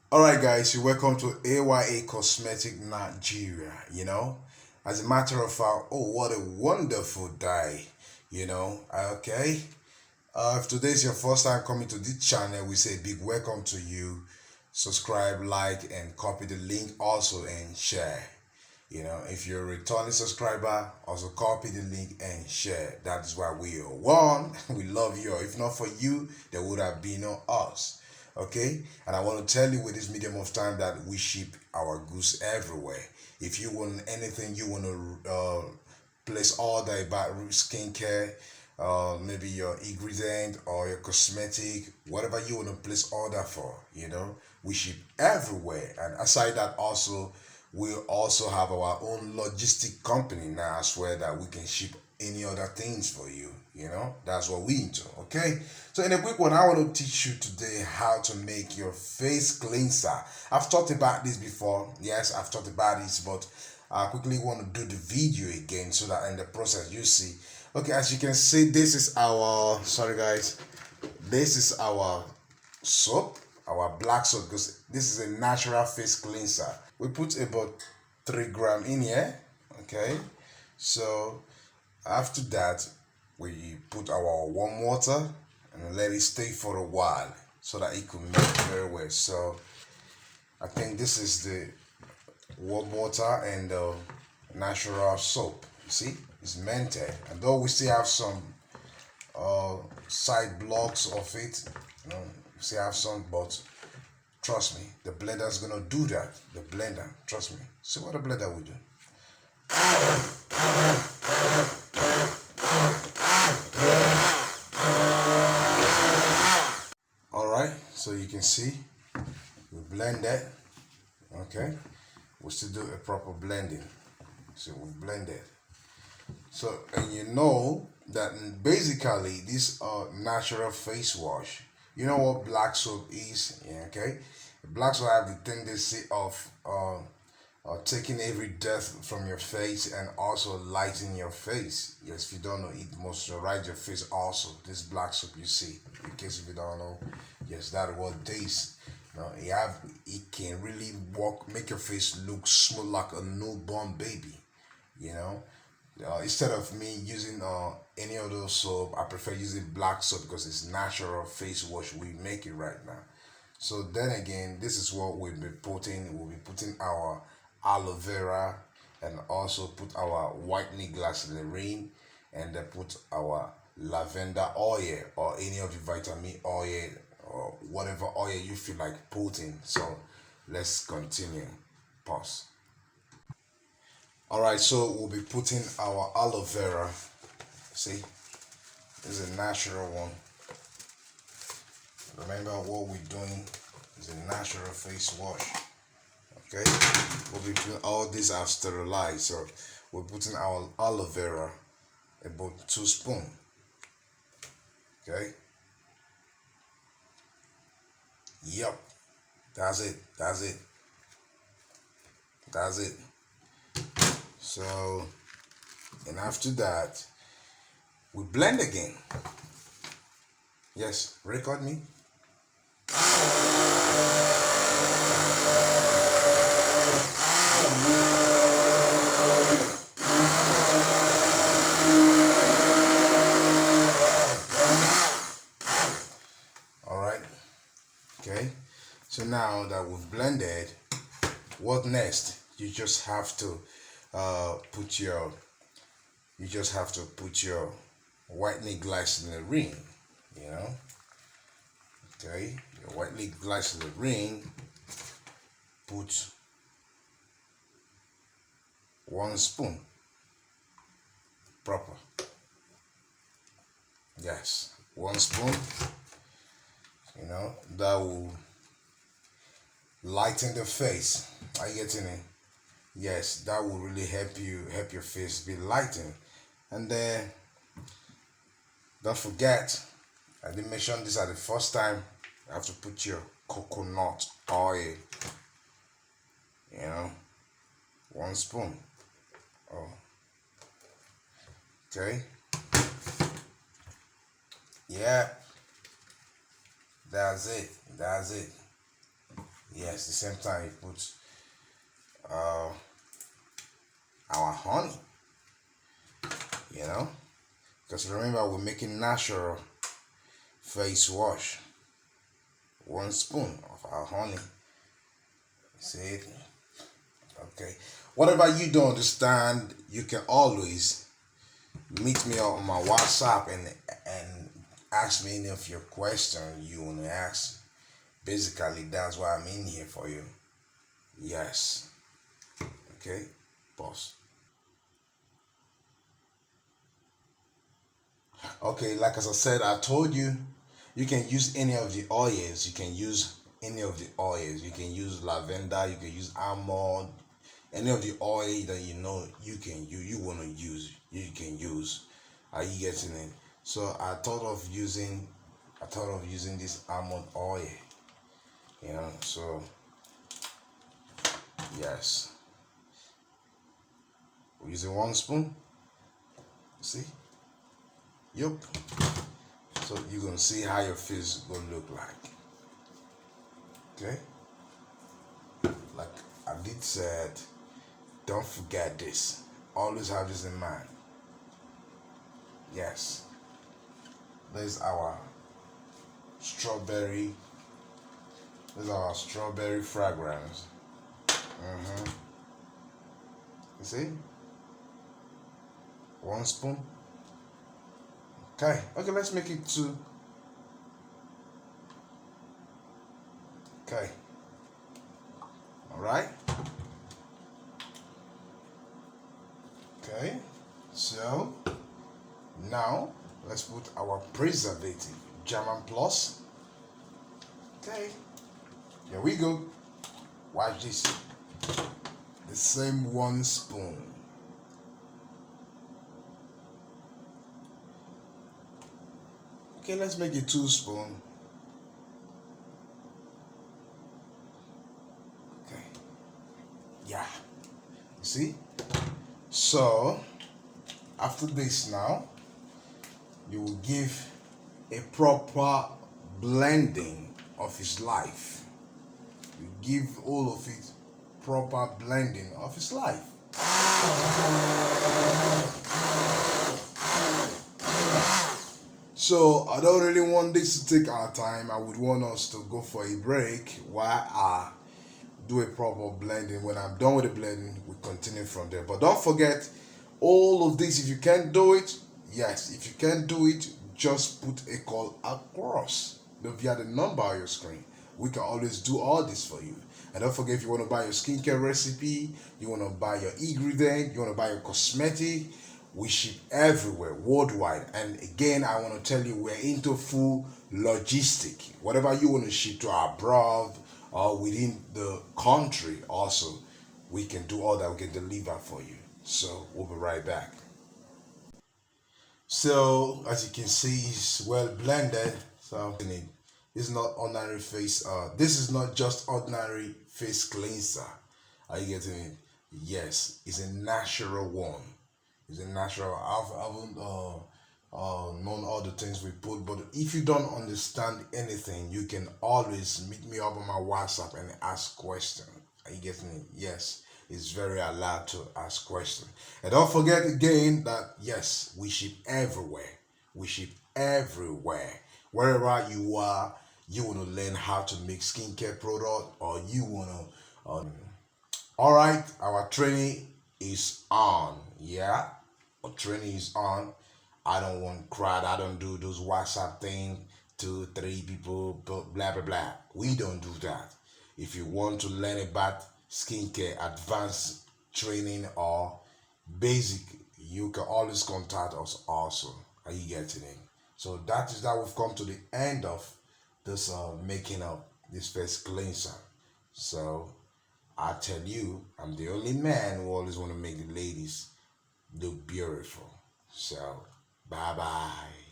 Alright guys, you welcome to AYA Cosmetic Nigeria, As a matter of fact, oh what a wonderful day, okay? If today's your first time coming to this channel, we say big welcome to you. Subscribe, like, and copy the link also and share. If you're a returning subscriber, also copy the link and share. That is why we are one. We love you. If not for you, there would have been no us. Okay? And I want to tell you with this medium of time that we ship our goods everywhere. If you want anything, you want to place order about skincare, maybe your ingredient or your cosmetic, whatever you want to place order for, we ship everywhere. And aside that, also we also have our own logistic company now as well that we can ship any other things for you. That's what we into. Okay, so in a quick one, I want to teach you today how to make your face cleanser. I've talked about this before. Yes, I've talked about this, but I quickly want to do the video again so that in the process you see. Okay, as you can see, this is our, sorry guys, this is our soap, our black soap, because this is a natural face cleanser. We put about 3 grams in here. Okay, so after that we put our warm water and let it stay for a while so that it could melt very well. So I think this is the warm water and natural soap. You see, it's melted, and though we still have some side blocks of it, we still have some, but trust me, the blender's gonna do that. The blender, trust me. See what the blender will do. All right, so you can see we blend that. Okay, we still do a proper blending. So we blend it. So, and you know that basically this natural face wash. You know what black soap is? Yeah, okay, black soap have the tendency of taking every dirt from your face and also lighten your face. Yes, if you don't know, it moisturize your face also. This black soap you see, in case if you don't know, yes, that what this. It can really work, make your face look smooth like a newborn baby. You know, instead of me using any other soap, I prefer using black soap because it's natural face wash. We make it right now. So then again, this is what we'll be putting. We'll be putting our aloe vera and also put our whitening glycerin and then put our lavender oil or any of the vitamin oil or whatever oil you feel like putting. So let's continue. Pause. All right, so we'll be putting our aloe vera. See, this is a natural one. Remember what we're doing is a natural face wash. Okay, we'll be putting all these are sterilized, so we're putting our aloe vera about 2 spoons. Okay, yep, that's it, that's it. So, and after that we blend again. Yes, record me. All right, okay, so now that we've blended, what next? You just have to put your whitening glycerin, okay, your whitening glycerin, put 1 spoon proper. Yes, 1 spoon. That will lighten the face. Are you getting it? Yes, that will really help your face be lightened. And then don't forget, I didn't mention this at the first time, you have to put your coconut oil, 1 spoon. Oh, okay, yeah, that's it. Yes, the same time you put uh, our honey, you know, because remember we're making natural face wash. 1 spoon of our honey. See it? Okay. Whatever you don't understand, you can always meet me on my WhatsApp and ask me any of your questions you want to ask. Basically, that's why I'm in here for you. Yes. Okay. Boss. Okay, like as I said, I told you, you can use any of the oils. You can use any of the oils. You can use lavender. You can use almond. Any of the oil that you know you want to use, you can use. Are you getting it? So I thought of using this almond oil. You know, so yes, we're using 1 spoon. See? Yep. So you're gonna see how your face is gonna look like. Okay? Like I did said, don't forget this. Always have this in mind. Yes. There's our strawberry. There's our strawberry fragrance. You see? 1 spoon. Okay. Okay, let's make it 2. Okay. Alright. Okay. So now let's put our preservative. German Plus. Okay. Here we go. Watch this. The same 1 spoon. Okay, let's make it 2 spoon. Okay. Yeah. You see? So after this now, you will give a proper blending of his life. You give all of it proper blending of his life. So I don't really want this to take our time. I would want us to go for a break while I do a proper blending. When I'm done with the blending, we continue from there. But don't forget all of this. If you can't do it, yes, if you can't do it, just put a call across via the number on your screen. We can always do all this for you. And don't forget, if you want to buy your skincare recipe, you want to buy your ingredient, you want to buy your cosmetic, we ship everywhere, worldwide. And again, I want to tell you, we're into full logistic. Whatever you want to ship to abroad or within the country, also, we can do all that. We can deliver for you. So we'll be right back. So as you can see, it's well blended. So this is not ordinary face. This is not just ordinary face cleanser. Are you getting it? Yes, it's a natural one. It's a natural. I haven't known all the things we put, but if you don't understand anything, you can always meet me up on my WhatsApp and ask questions. Are you getting it? Yes, it's very allowed to ask questions. And don't forget again that yes, we ship everywhere. We ship everywhere. Wherever you are, you want to learn how to make skincare product, or you want to. All right, our training is on. Yeah, our training is on. I don't want crowd. I don't do those WhatsApp thing. 2, 3 people, blah blah blah. We don't do that. If you want to learn about skincare, advanced training, or basic, you can always contact us. Also, are you getting it? So that is that we've come to the end of this making up this first cleanser. So I tell you, I'm the only man who always want to make the ladies look beautiful. So bye bye.